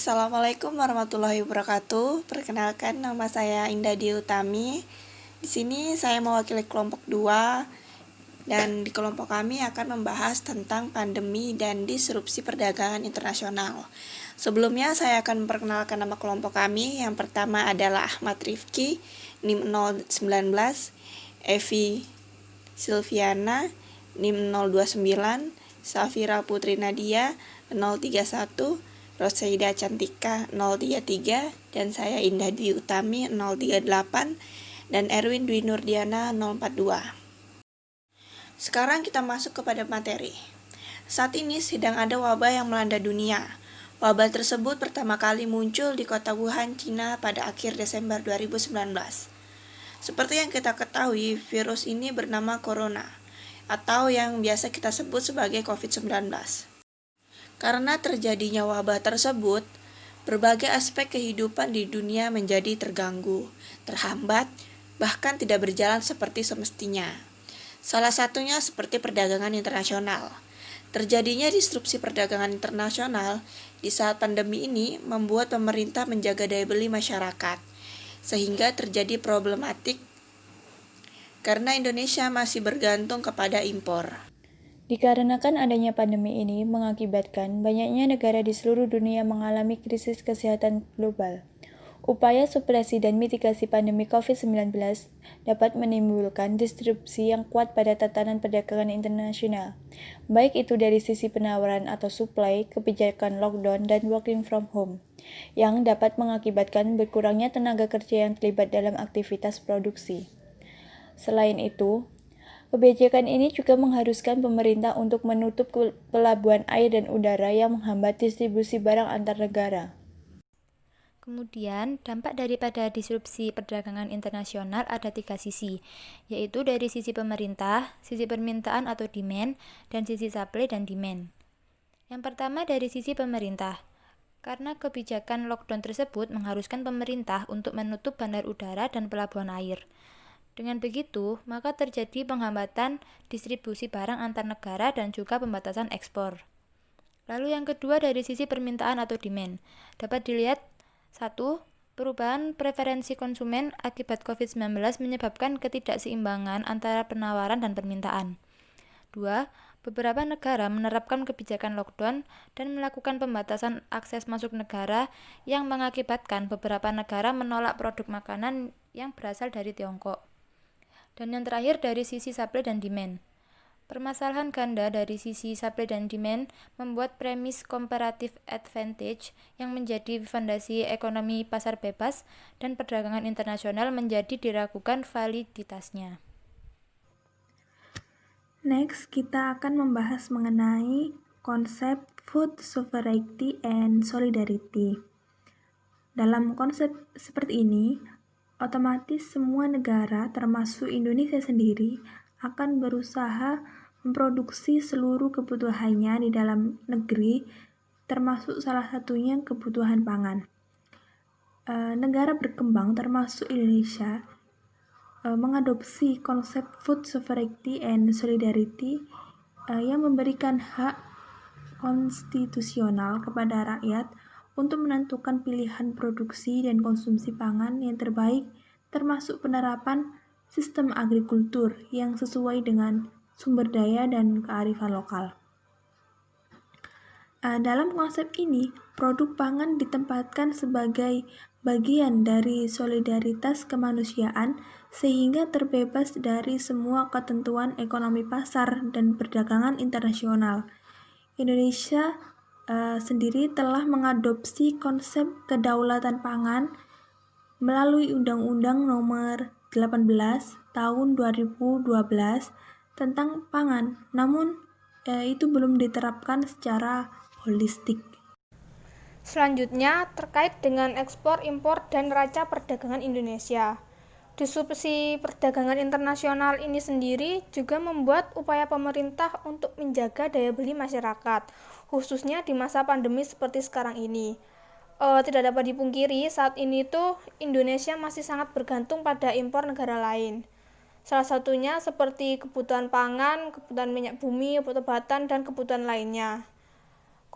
Assalamualaikum warahmatullahi wabarakatuh. Perkenalkan, nama saya Indah Dwi Utami. Di sini saya mewakili kelompok 2 dan di kelompok kami akan membahas tentang pandemi dan disrupsi perdagangan internasional. Sebelumnya saya akan memperkenalkan nama kelompok kami. Yang pertama adalah Ahmad Rifki, NIM 019, Evi Silviana, NIM 029, Safira Putri Nadia, 031, Rosaida Cantika 033, dan saya Indah Dwi Utami 038, dan Erwin Dwi Nurdiana 042. Sekarang kita masuk kepada materi. Saat ini sedang ada wabah yang melanda dunia. Wabah tersebut pertama kali muncul di kota Wuhan, Cina pada akhir Desember 2019. Seperti yang kita ketahui, virus ini bernama corona, atau yang biasa kita sebut sebagai COVID-19. Karena terjadinya wabah tersebut, berbagai aspek kehidupan di dunia menjadi terganggu, terhambat, bahkan tidak berjalan seperti semestinya. Salah satunya seperti perdagangan internasional. Terjadinya disrupsi perdagangan internasional di saat pandemi ini membuat pemerintah menjaga daya beli masyarakat, sehingga terjadi problematik karena Indonesia masih bergantung kepada impor. Dikarenakan adanya pandemi ini mengakibatkan banyaknya negara di seluruh dunia mengalami krisis kesehatan global. Upaya supresi dan mitigasi pandemi COVID-19 dapat menimbulkan disrupsi yang kuat pada tatanan perdagangan internasional, baik itu dari sisi penawaran atau supply, kebijakan lockdown, dan working from home, yang dapat mengakibatkan berkurangnya tenaga kerja yang terlibat dalam aktivitas produksi. Selain itu, kebijakan ini juga mengharuskan pemerintah untuk menutup pelabuhan air dan udara yang menghambat distribusi barang antar negara. Kemudian, dampak daripada disrupsi perdagangan internasional ada 3 sisi, yaitu dari sisi pemerintah, sisi permintaan atau demand, dan sisi supply dan demand. Yang pertama dari sisi pemerintah. Karena kebijakan lockdown tersebut mengharuskan pemerintah untuk menutup bandar udara dan pelabuhan air. Dengan begitu, maka terjadi penghambatan distribusi barang antar negara dan juga pembatasan ekspor. Lalu yang kedua dari sisi permintaan atau demand. Dapat dilihat 1. Perubahan preferensi konsumen akibat COVID-19 menyebabkan ketidakseimbangan antara penawaran dan permintaan. 2. Beberapa negara menerapkan kebijakan lockdown dan melakukan pembatasan akses masuk negara yang mengakibatkan beberapa negara menolak produk makanan yang berasal dari Tiongkok. Dan yang terakhir dari sisi supply dan demand. Permasalahan ganda dari sisi supply dan demand membuat premis comparative advantage yang menjadi fondasi ekonomi pasar bebas dan perdagangan internasional menjadi diragukan validitasnya. Next, kita akan membahas mengenai konsep food sovereignty and solidarity. Dalam konsep seperti ini, otomatis semua negara, termasuk Indonesia sendiri, akan berusaha memproduksi seluruh kebutuhannya di dalam negeri, termasuk salah satunya kebutuhan pangan. Negara berkembang, termasuk Indonesia, mengadopsi konsep food sovereignty and solidarity yang memberikan hak konstitusional kepada rakyat untuk menentukan pilihan produksi dan konsumsi pangan yang terbaik, termasuk penerapan sistem agrikultur yang sesuai dengan sumber daya dan kearifan lokal. Dalam konsep ini, produk pangan ditempatkan sebagai bagian dari solidaritas kemanusiaan sehingga terbebas dari semua ketentuan ekonomi pasar dan perdagangan internasional. Indonesia sendiri telah mengadopsi konsep kedaulatan pangan melalui Undang-Undang Nomor 18 Tahun 2012 tentang pangan, namun itu belum diterapkan secara holistik. Selanjutnya, terkait dengan ekspor, impor, dan neraca perdagangan Indonesia. Disrupsi perdagangan internasional ini sendiri juga membuat upaya pemerintah untuk menjaga daya beli masyarakat, khususnya di masa pandemi seperti sekarang ini. Tidak dapat dipungkiri, saat ini tuh Indonesia masih sangat bergantung pada impor negara lain. Salah satunya seperti kebutuhan pangan, kebutuhan minyak bumi, obat-obatan, dan kebutuhan lainnya.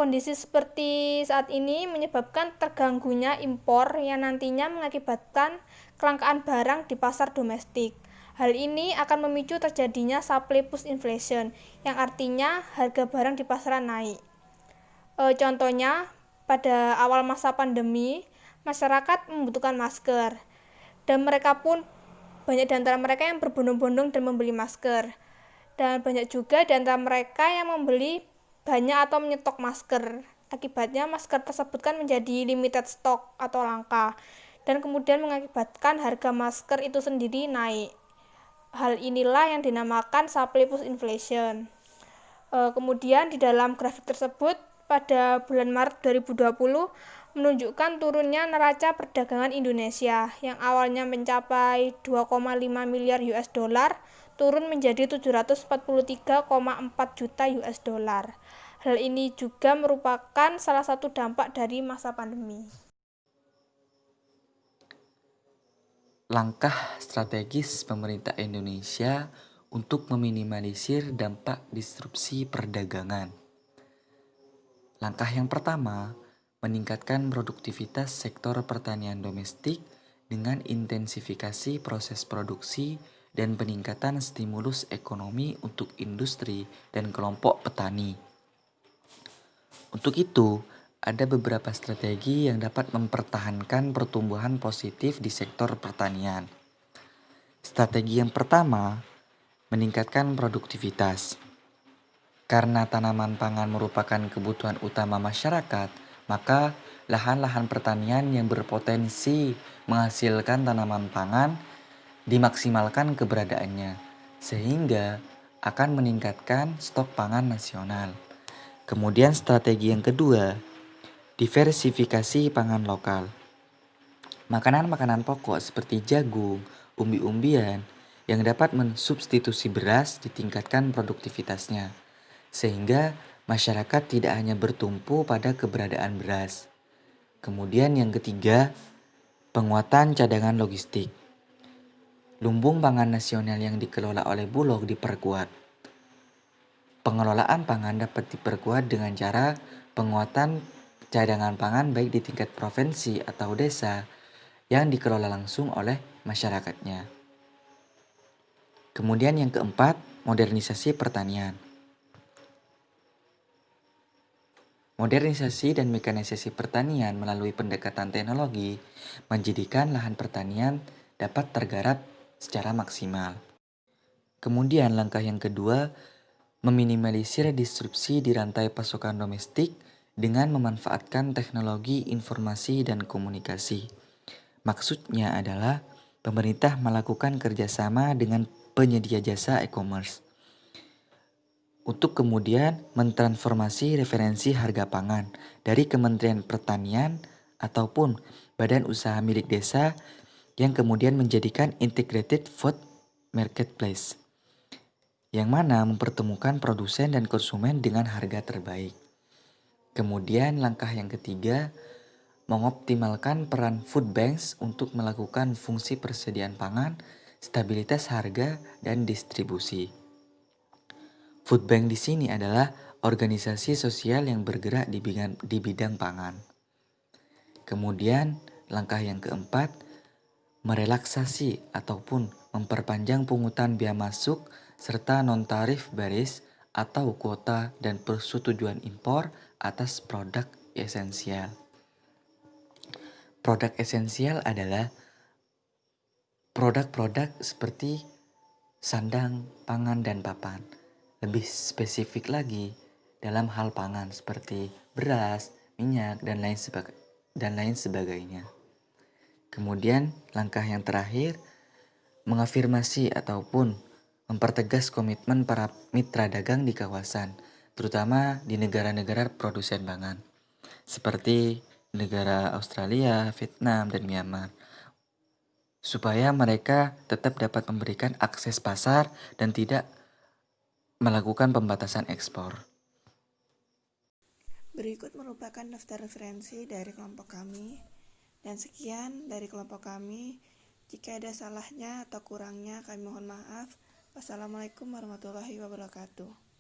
Kondisi seperti saat ini menyebabkan terganggunya impor yang nantinya mengakibatkan kelangkaan barang di pasar domestik. Hal ini akan memicu terjadinya supply push inflation, yang artinya harga barang di pasaran naik. Contohnya, pada awal masa pandemi, masyarakat membutuhkan masker, dan mereka pun banyak di antara mereka yang berbondong-bondong dan membeli masker. Dan banyak juga di antara mereka yang membeli banyak atau menyetok masker. Akibatnya masker tersebut kan menjadi limited stock atau langka, dan kemudian mengakibatkan harga masker itu sendiri naik. Hal inilah yang dinamakan supply push inflation. Kemudian di dalam grafik tersebut pada bulan Maret 2020 menunjukkan turunnya neraca perdagangan Indonesia yang awalnya mencapai 2,5 miliar US dollar turun menjadi 743,4 juta US dollar. Hal ini juga merupakan salah satu dampak dari masa pandemi. Langkah strategis pemerintah Indonesia untuk meminimalisir dampak disrupsi perdagangan. Langkah yang pertama, meningkatkan produktivitas sektor pertanian domestik dengan intensifikasi proses produksi dan peningkatan stimulus ekonomi untuk industri dan kelompok petani. Untuk itu, ada beberapa strategi yang dapat mempertahankan pertumbuhan positif di sektor pertanian. Strategi yang pertama, meningkatkan produktivitas. Karena tanaman pangan merupakan kebutuhan utama masyarakat, maka lahan-lahan pertanian yang berpotensi menghasilkan tanaman pangan dimaksimalkan keberadaannya, sehingga akan meningkatkan stok pangan nasional. Kemudian strategi yang kedua, diversifikasi pangan lokal. Makanan-makanan pokok seperti jagung, umbi-umbian yang dapat mensubstitusi beras ditingkatkan produktivitasnya, sehingga masyarakat tidak hanya bertumpu pada keberadaan beras. Kemudian yang ketiga, penguatan cadangan logistik. Lumbung pangan nasional yang dikelola oleh Bulog diperkuat. Pengelolaan pangan dapat diperkuat dengan cara penguatan cadangan pangan baik di tingkat provinsi atau desa yang dikelola langsung oleh masyarakatnya. Kemudian yang keempat, modernisasi pertanian. Modernisasi dan mekanisasi pertanian melalui pendekatan teknologi menjadikan lahan pertanian dapat tergarap secara maksimal. Kemudian langkah yang kedua, meminimalisir disrupsi di rantai pasokan domestik dengan memanfaatkan teknologi informasi dan komunikasi. Maksudnya adalah pemerintah melakukan kerjasama dengan penyedia jasa e-commerce untuk kemudian mentransformasi referensi harga pangan dari Kementerian Pertanian ataupun badan usaha milik desa yang kemudian menjadikan integrated food marketplace, yang mana mempertemukan produsen dan konsumen dengan harga terbaik. Kemudian langkah yang ketiga, mengoptimalkan peran food banks untuk melakukan fungsi persediaan pangan, stabilitas harga, dan distribusi. Food bank di sini adalah organisasi sosial yang bergerak di bidang pangan. Kemudian langkah yang keempat, merelaksasi ataupun memperpanjang pungutan bea masuk serta non-tarif baris atau kuota dan persetujuan impor atas produk esensial. Produk esensial adalah produk-produk seperti sandang, pangan, dan papan. Lebih spesifik lagi dalam hal pangan seperti beras, minyak, dan lain sebagainya. Kemudian langkah yang terakhir, mengafirmasi ataupun mempertegas komitmen para mitra dagang di kawasan, terutama di negara-negara produsen pangan, seperti negara Australia, Vietnam, dan Myanmar, supaya mereka tetap dapat memberikan akses pasar dan tidak melakukan pembatasan ekspor. Berikut merupakan daftar referensi dari kelompok kami, dan sekian dari kelompok kami. Jika ada salahnya atau kurangnya, kami mohon maaf. Wassalamualaikum warahmatullahi wabarakatuh.